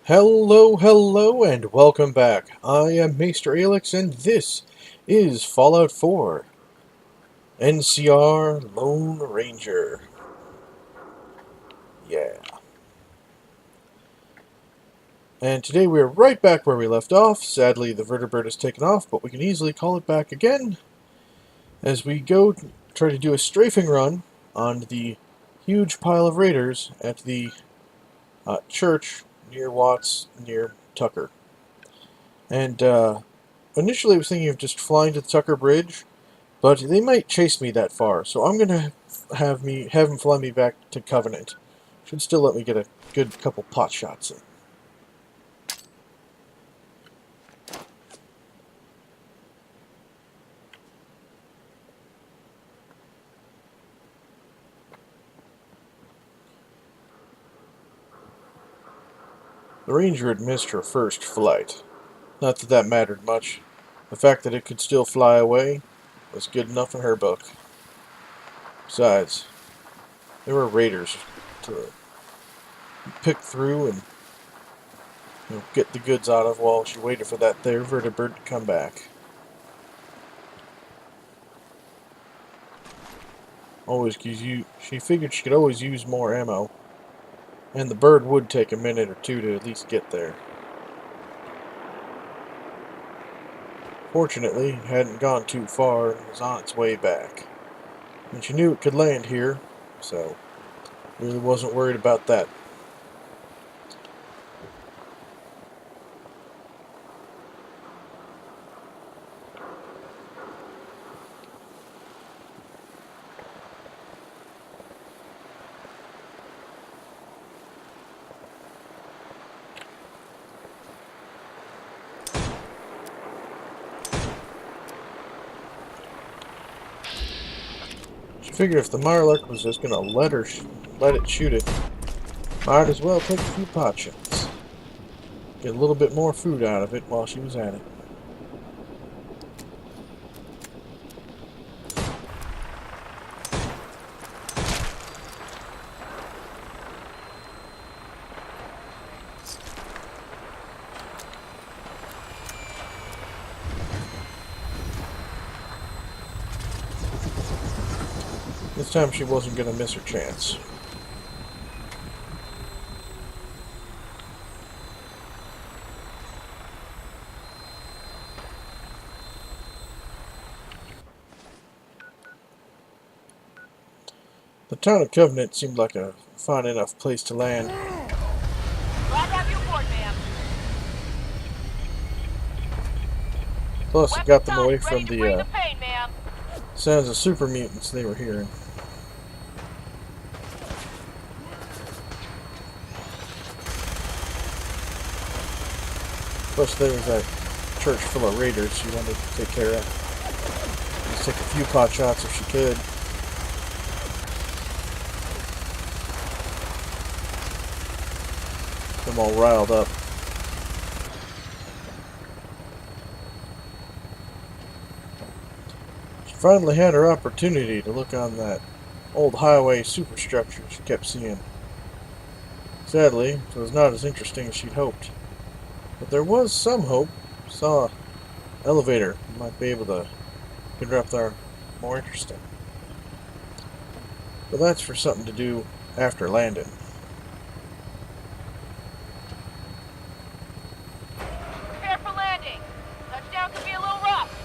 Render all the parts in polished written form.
Hello, hello, and welcome back. I am Maester Aelix, and this is Fallout 4, NCR Lone Ranger. Yeah. And today we are right back where we left off. Sadly, the vertibird has taken off, but we can easily call it back again as we go try to do a strafing run on the huge pile of raiders at the church near Watts, near Tucker. And initially I was thinking of just flying to the Tucker Bridge, but they might chase me that far, so I'm gonna have him fly me back to Covenant. Should still let me get a good couple pot shots in. The Ranger had missed her first flight. Not that that mattered much. The fact that it could still fly away was good enough in her book. Besides, there were raiders to pick through and get the goods out of while she waited for that there vertibird to come back. Always, cause she figured she could always use more ammo. And the bird would take a minute or two to at least get there. Fortunately, it hadn't gone too far and was on its way back. And she knew it could land here, so really wasn't worried about that. She figured if the Mirelurk was just gonna let it shoot it, might as well take a few pot shots. Get a little bit more food out of it while she was at it. This time she wasn't gonna miss her chance. The town of Covenant seemed like a fine enough place to land. Glad to have you aboard, ma'am. Plus, it got them away from Ready to bring the the pain, ma'am. sounds of super mutants they were hearing. Plus, there was that church full of raiders she wanted to take care of. Just take a few pot shots if she could. I'm all riled up. She finally had her opportunity to look on that old highway superstructure she kept seeing. Sadly, it was not as interesting as she'd hoped. But there was some hope. Saw an elevator. Might be able to get her up there more interesting. But that's for something to do after landing. Prepare for landing. Touchdown could be a little rough.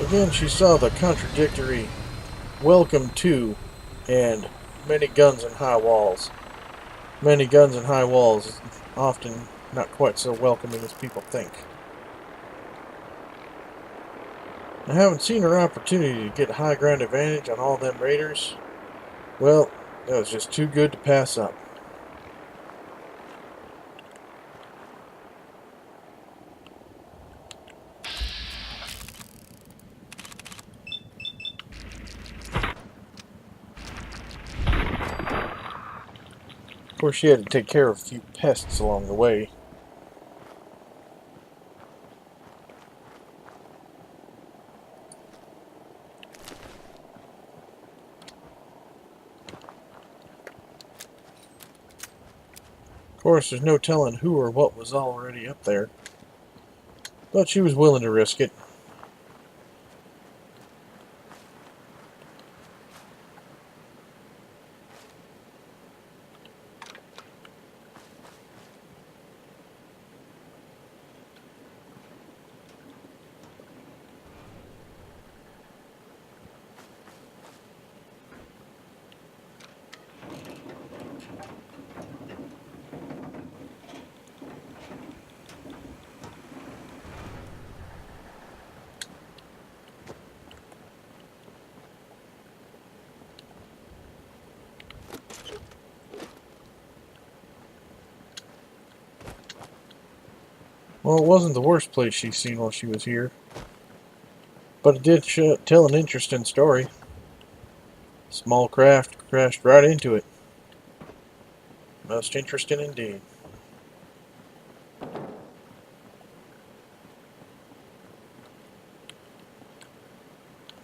Again, she saw the contradictory welcome to and many guns and high walls. Many guns and high walls is often not quite so welcoming as people think. I haven't seen her opportunity to get high ground advantage on all them raiders. Well, that was just too good to pass up. Of course, she had to take care of a few pests along the way. Of course, there's no telling who or what was already up there, but she was willing to risk it. Well, it wasn't the worst place she's seen while she was here, but it did tell an interesting story. Small craft crashed right into it. Most interesting indeed.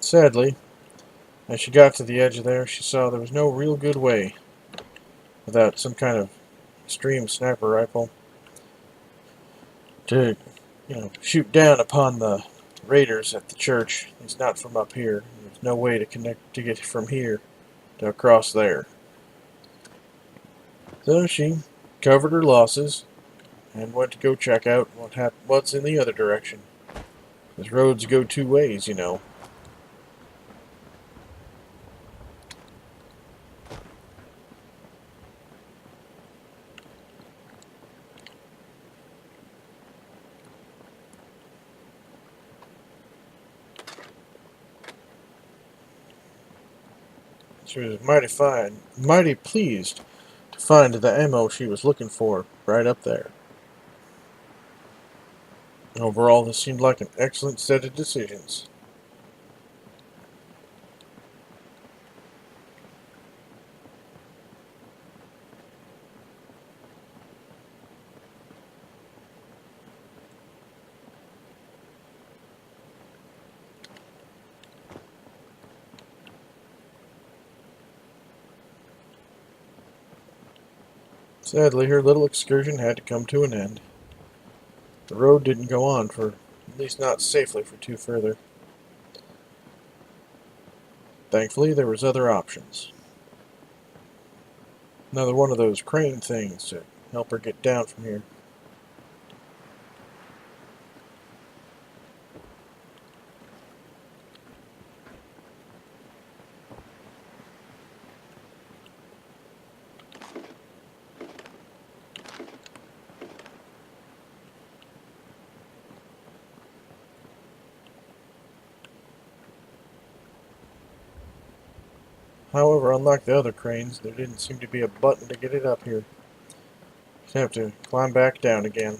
Sadly, as she got to the edge of there, she saw there was no real good way without some kind of extreme sniper rifle to, shoot down upon the raiders at the church. It's not from up here. There's no way to connect to get from here to across there. So she covered her losses and went to go check out what's in the other direction. Because roads go two ways, you know. She was mighty pleased to find the ammo she was looking for right up there. Overall, this seemed like an excellent set of decisions. Sadly, her little excursion had to come to an end. The road didn't go on for, at least not safely, for two further. Thankfully, there was other options. Another one of those crane things to help her get down from here. However, unlike the other cranes, there didn't seem to be a button to get it up here. You'd have to climb back down again.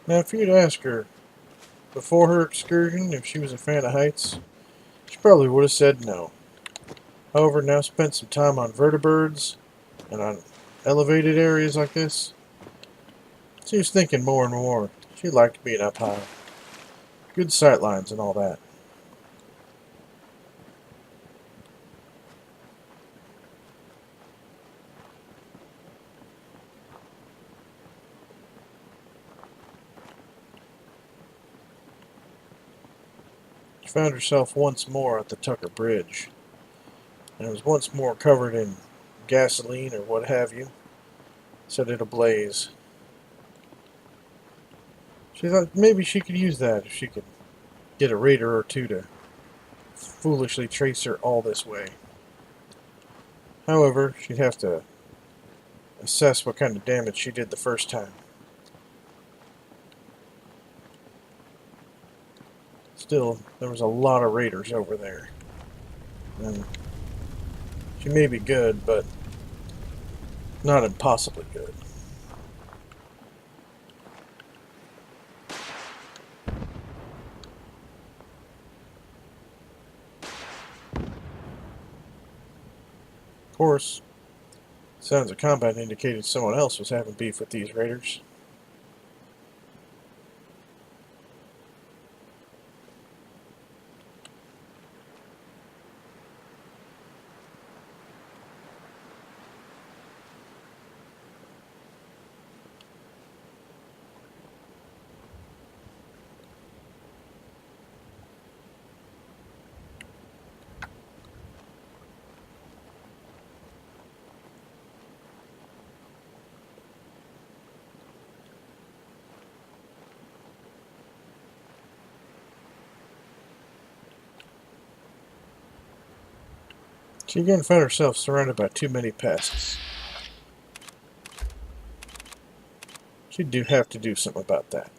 Now, if you'd asked her before her excursion if she was a fan of heights, she probably would have said no. However, now spent some time on vertibirds and on elevated areas like this, she was thinking more and more she liked being up high. Good sightlines and all that. She found herself once more at the Tucker Bridge, and it was once more covered in gasoline or what have you, set it ablaze. She thought maybe she could use that if she could get a raider or two to foolishly trace her all this way. However, she'd have to assess what kind of damage she did the first time. Still, there was a lot of raiders over there. And She may be good, but not impossibly good. Of course, sounds of combat indicated someone else was having beef with these raiders. She again found herself surrounded by too many pests. She do have to do something about that.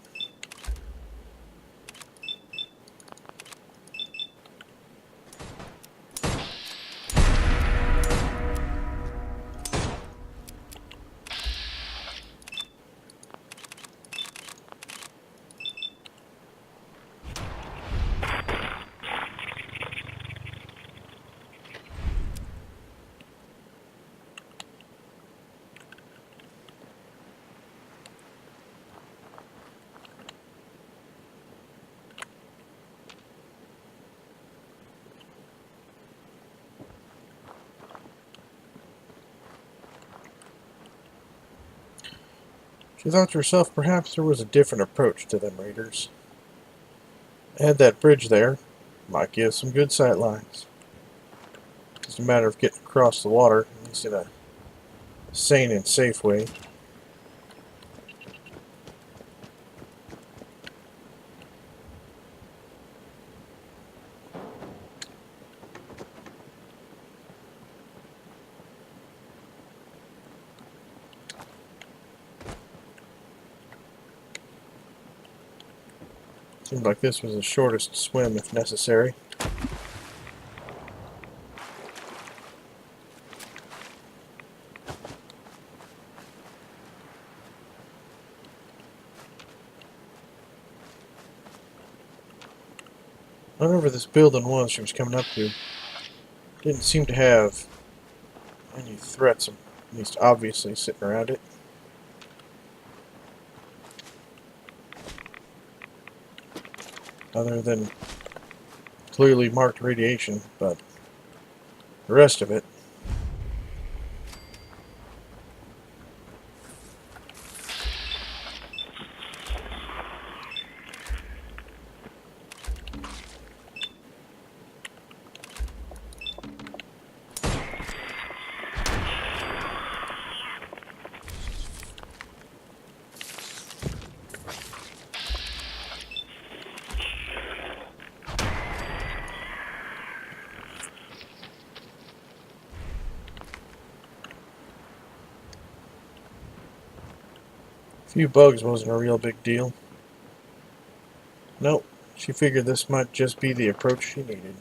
She thought to herself perhaps there was a different approach to them raiders. Add that bridge there, might give some good sight lines. It's a matter of getting across the water, at least in a sane and safe way. Seemed like this was the shortest swim if necessary. Whatever this building was she was coming up to didn't seem to have any threats, at least obviously, sitting around it. Other than clearly marked radiation, but the rest of it. A few bugs wasn't a real big deal. Nope, she figured this might just be the approach she needed.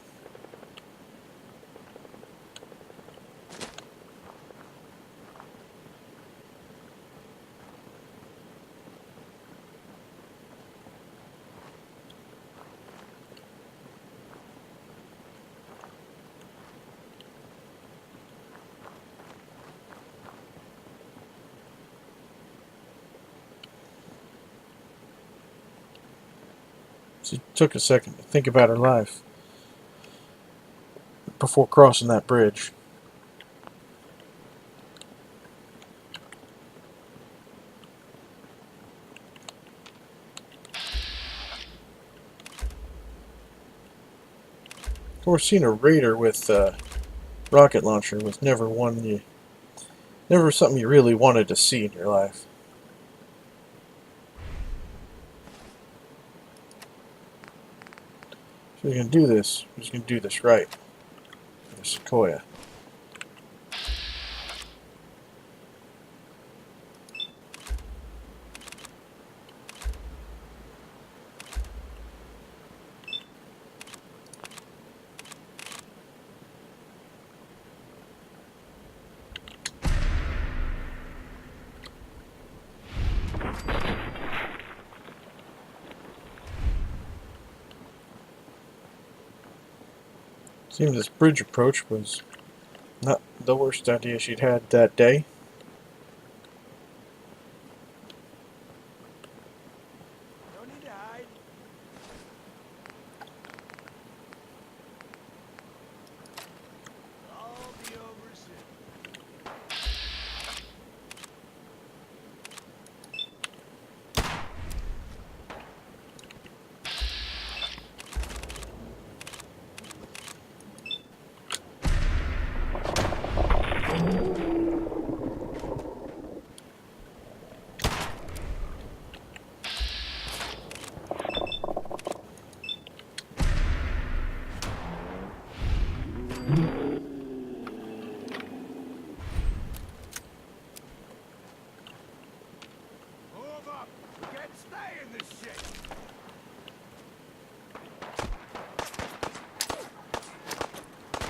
She took a second to think about her life before crossing that bridge. Of course, seeing a raider with a rocket launcher was never something you really wanted to see in your life. So we're going to do this. We're just going to do this right. The Sequoia. Seems this bridge approach was not the worst idea she'd had that day. No need to hide. I'll be over soon. Move up! We can't stay in this shit!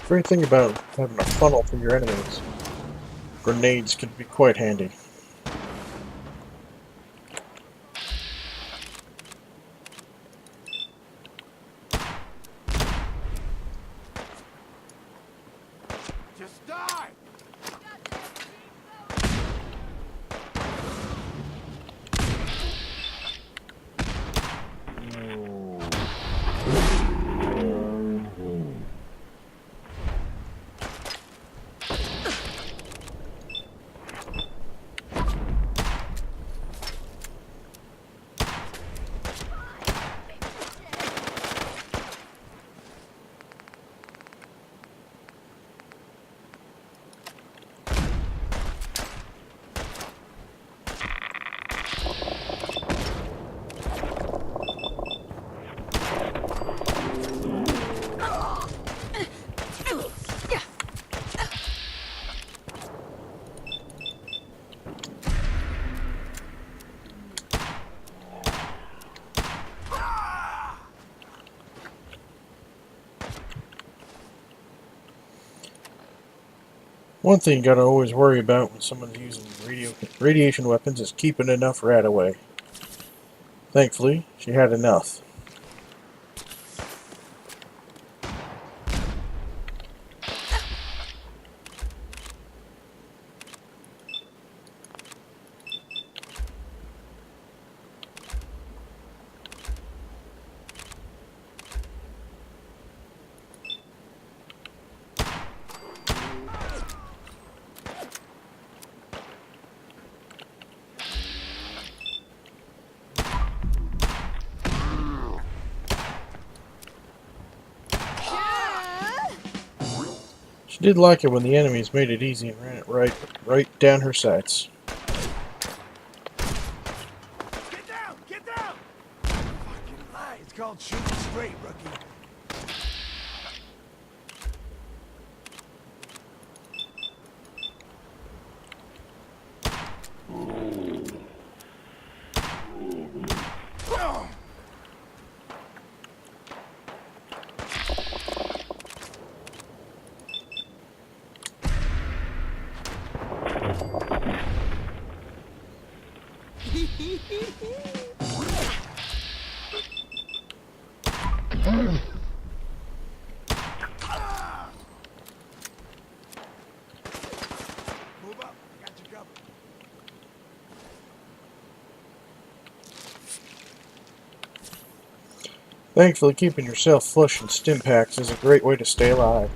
Great thing about having a funnel for your enemies. Grenades can be quite handy. Just die! One thing you gotta always worry about when someone's using radiation weapons is keeping enough rat away. Thankfully, she had enough. She did like it when the enemies made it easy and ran it right down her sights. Get down! Get down! Fucking lie. It's called shooting straight, rookie. Move up. I got you covered. Thankfully, keeping yourself flush in stim packs is a great way to stay alive.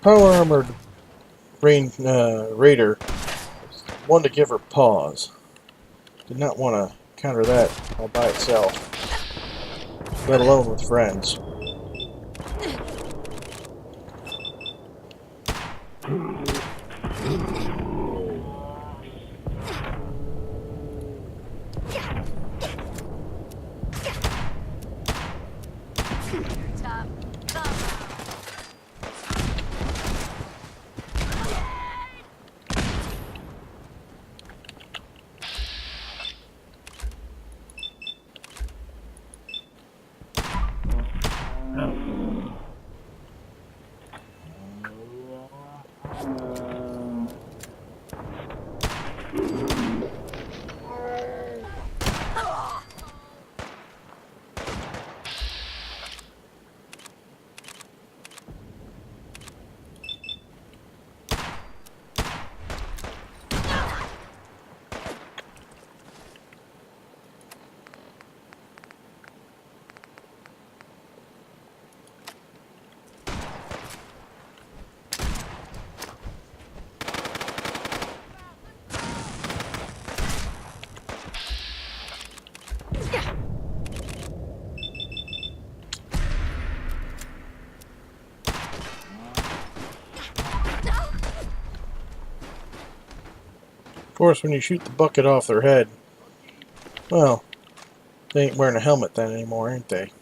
power armored raider. One to give her pause. Did not want to counter that all by itself, let alone with friends. Of course, when you shoot the bucket off their head, well, they ain't wearing a helmet then anymore, ain't they?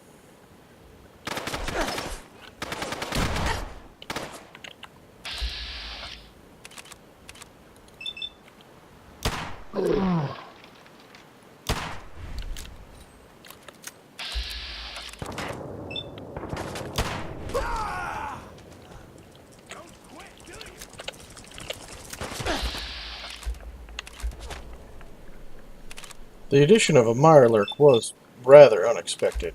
The addition of a Mirelurk was rather unexpected.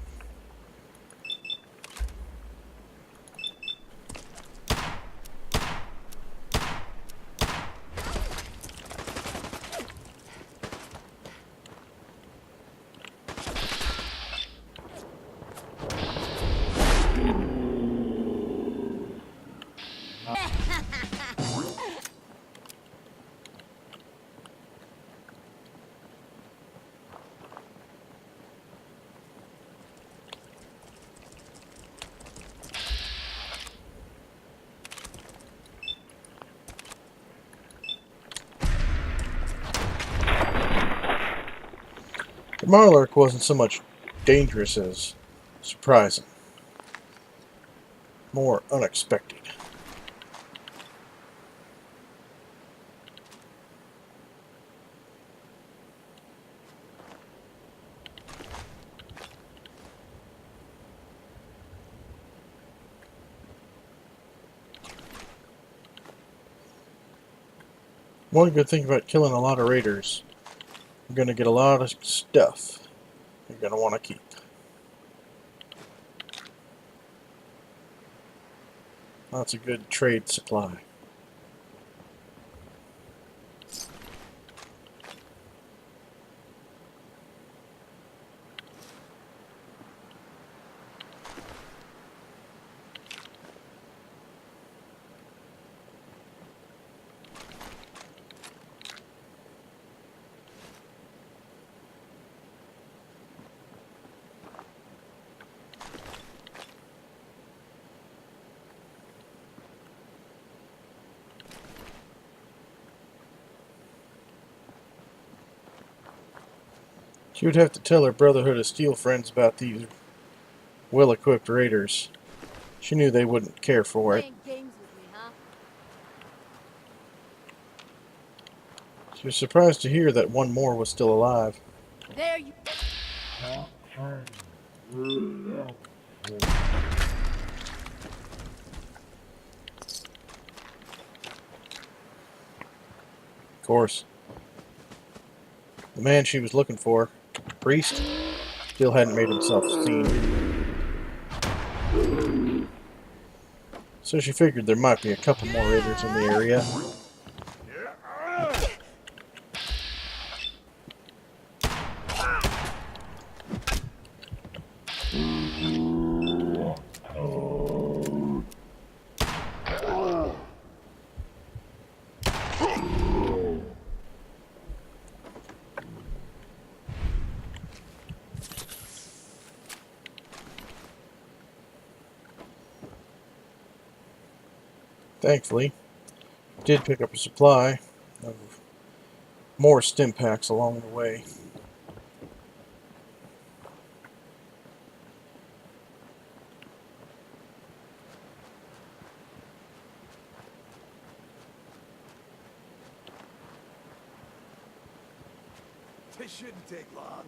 The Mirelurk wasn't so much dangerous as surprising. More unexpected. One good thing about killing a lot of raiders, you're going to get a lot of stuff you're going to want to keep. Lots of good trade supply. She would have to tell her Brotherhood of Steel friends about these well-equipped raiders. She knew they wouldn't care for it. Playing games with me, huh? She was surprised to hear that one more was still alive. There you... Of course. The man she was looking for, Priest, still hadn't made himself seen. So she figured there might be a couple more raiders in the area. Thankfully, did pick up a supply of more stim packs along the way. This shouldn't take long.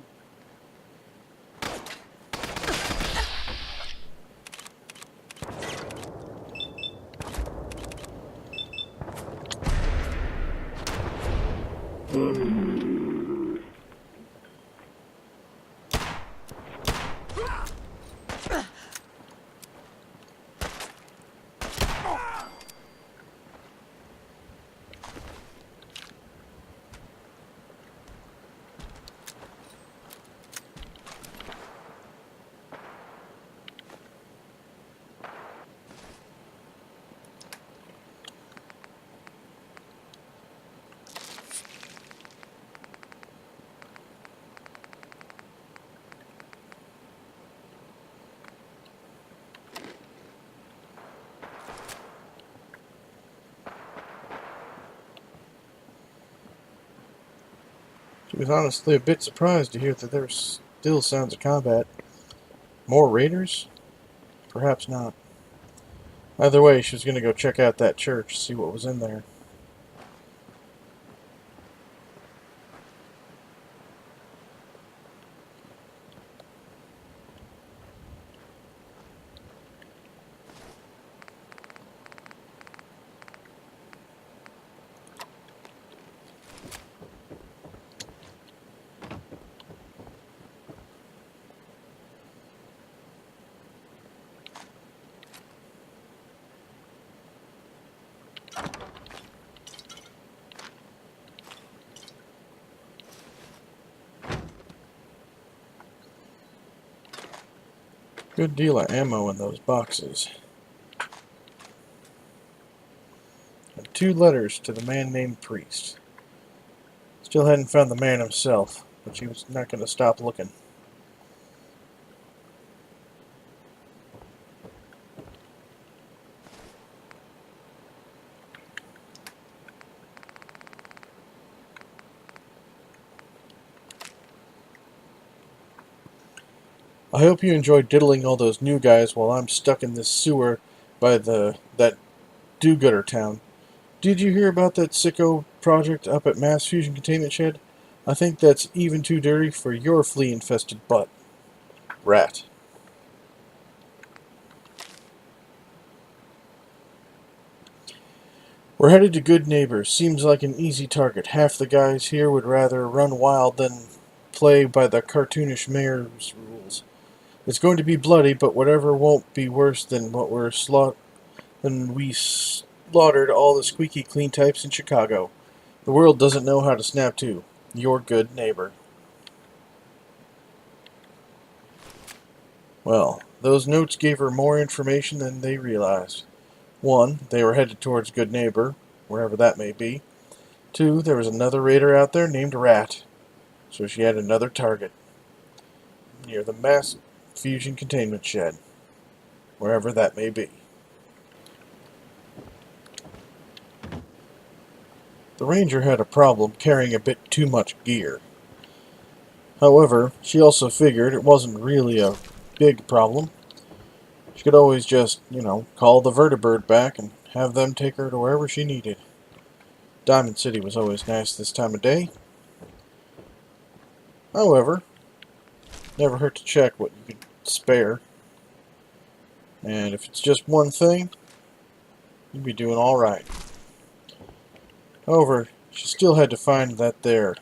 She was honestly a bit surprised to hear that there were still sounds of combat. More raiders? Perhaps not. Either way, she was going to go check out that church, see what was in there. Good deal of ammo in those boxes. And 2 letters to the man named Priest. Still hadn't found the man himself, but she was not going to stop looking. I hope you enjoyed diddling all those new guys while I'm stuck in this sewer by that do-gooder town. Did you hear about that sicko project up at Mass Fusion Containment Shed? I think that's even too dirty for your flea-infested butt. Rat. We're headed to Good Neighbors. Seems like an easy target. Half the guys here would rather run wild than play by the cartoonish mayor's rules. It's going to be bloody, but whatever won't be worse than we slaughtered all the squeaky clean types in Chicago. The world doesn't know how to snap to. Your good neighbor. Well, those notes gave her more information than they realized. 1, they were headed towards Good Neighbor, wherever that may be. 2, there was another raider out there named Rat, so she had another target. Near the Mass Fusion Containment Shed, wherever that may be. The Ranger had a problem carrying a bit too much gear. However, she also figured it wasn't really a big problem. She could always just, call the vertibird back and have them take her to wherever she needed. Diamond City was always nice this time of day. However, never hurt to check what you could spare. And if it's just one thing, you'd be doing alright. However, she still had to find that there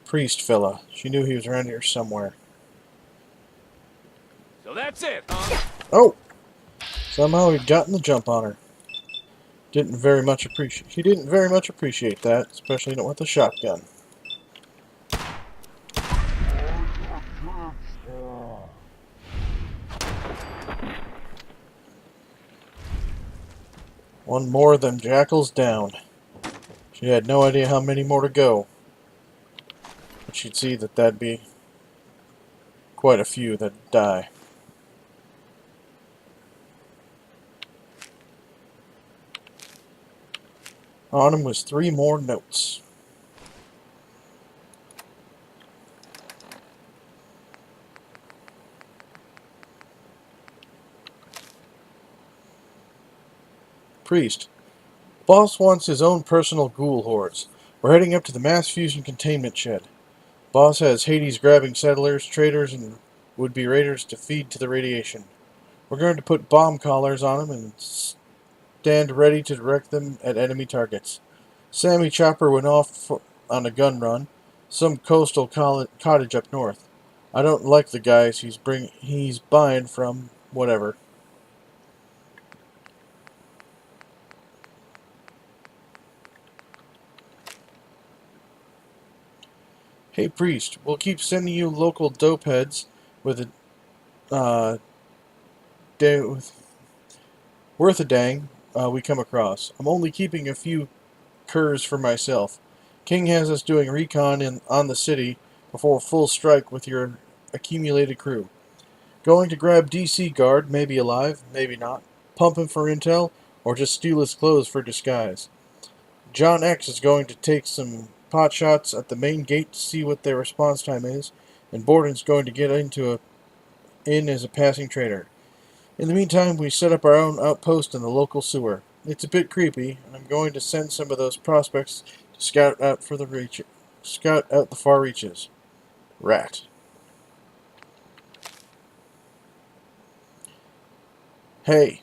priest fella. She knew he was around here somewhere. So that's it, huh? Oh! Somehow he'd gotten the jump on her. He didn't very much appreciate that, especially not with a shotgun. One more of them jackals down. She had no idea how many more to go. But she'd see that that'd be quite a few that'd die. On him was 3 more notes. Priest. Boss wants his own personal ghoul hordes. We're heading up to the mass fusion containment shed. Boss has Hades grabbing settlers, traders, and would-be raiders to feed to the radiation. We're going to put bomb collars on them and stand ready to direct them at enemy targets. Sammy Chopper went off on a gun run, some coastal cottage up north. I don't like the guys he's buying from, whatever. Hey Priest, we'll keep sending you local dope heads with a worth a dang we come across. I'm only keeping a few curs for myself. King has us doing recon on the city before full strike with your accumulated crew. Going to grab DC guard, maybe alive, maybe not. Pump him for intel, or just steal his clothes for disguise. John X is going to take some pot shots at the main gate to see what their response time is, and Borden's going to get in as a passing trader. In the meantime, we set up our own outpost in the local sewer. It's a bit creepy, and I'm going to send some of those prospects to scout out the far reaches. Rat. Hey,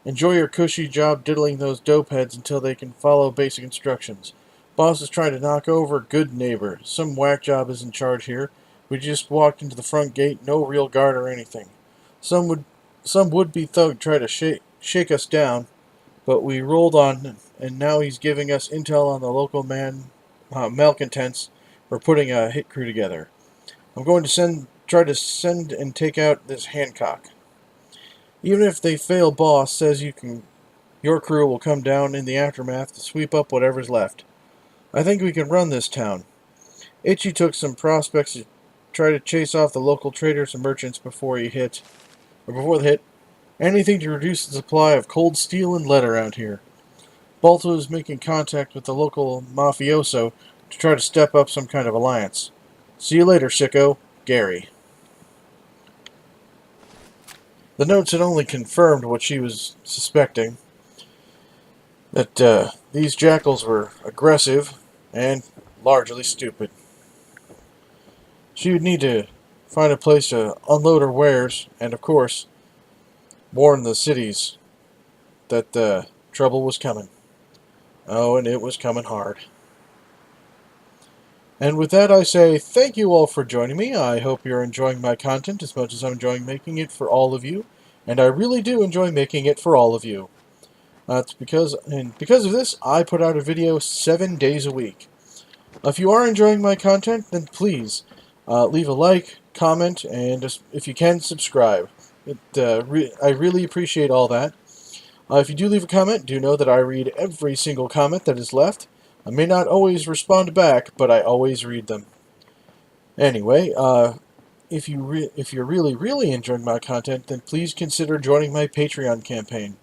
enjoy your cushy job diddling those dope heads until they can follow basic instructions. Boss is trying to knock over good neighbor. Some whack job is in charge here. We just walked into the front gate, no real guard or anything. Some would-be thug try to shake us down, but we rolled on, and now he's giving us intel on the local malcontents. We're putting a hit crew together. I'm going to try to send and take out this Hancock. Even if they fail, boss says your crew will come down in the aftermath to sweep up whatever's left. I think we can run this town. Itchy took some prospects to try to chase off the local traders and merchants before the hit. Anything to reduce the supply of cold steel and lead around here. Balto is making contact with the local mafioso to try to step up some kind of alliance. See you later, sicko. Gary. The notes had only confirmed what she was suspecting, that these jackals were aggressive and largely stupid. She would need to find a place to unload her wares and, of course, warn the cities that trouble was coming. Oh, and it was coming hard. And with that, I say thank you all for joining me. I hope you're enjoying my content as much as I'm enjoying making it for all of you. And I really do enjoy making it for all of you. It's because of this, I put out a video 7 days a week. If you are enjoying my content, then please leave a like, comment, and if you can, subscribe. I really appreciate all that. If you do leave a comment, do know that I read every single comment that is left. I may not always respond back, but I always read them. Anyway, if you're really enjoying my content, then please consider joining my Patreon campaign.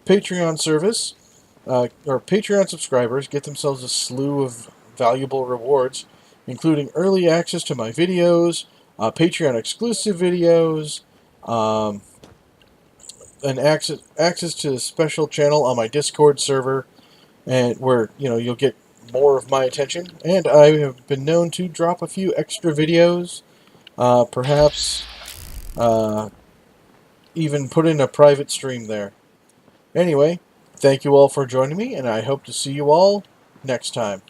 Patreon service, or Patreon subscribers get themselves a slew of valuable rewards, including early access to my videos, Patreon exclusive videos, and access to a special channel on my Discord server, and where you'll get more of my attention. And I have been known to drop a few extra videos, perhaps even put in a private stream there. Anyway, thank you all for joining me, and I hope to see you all next time.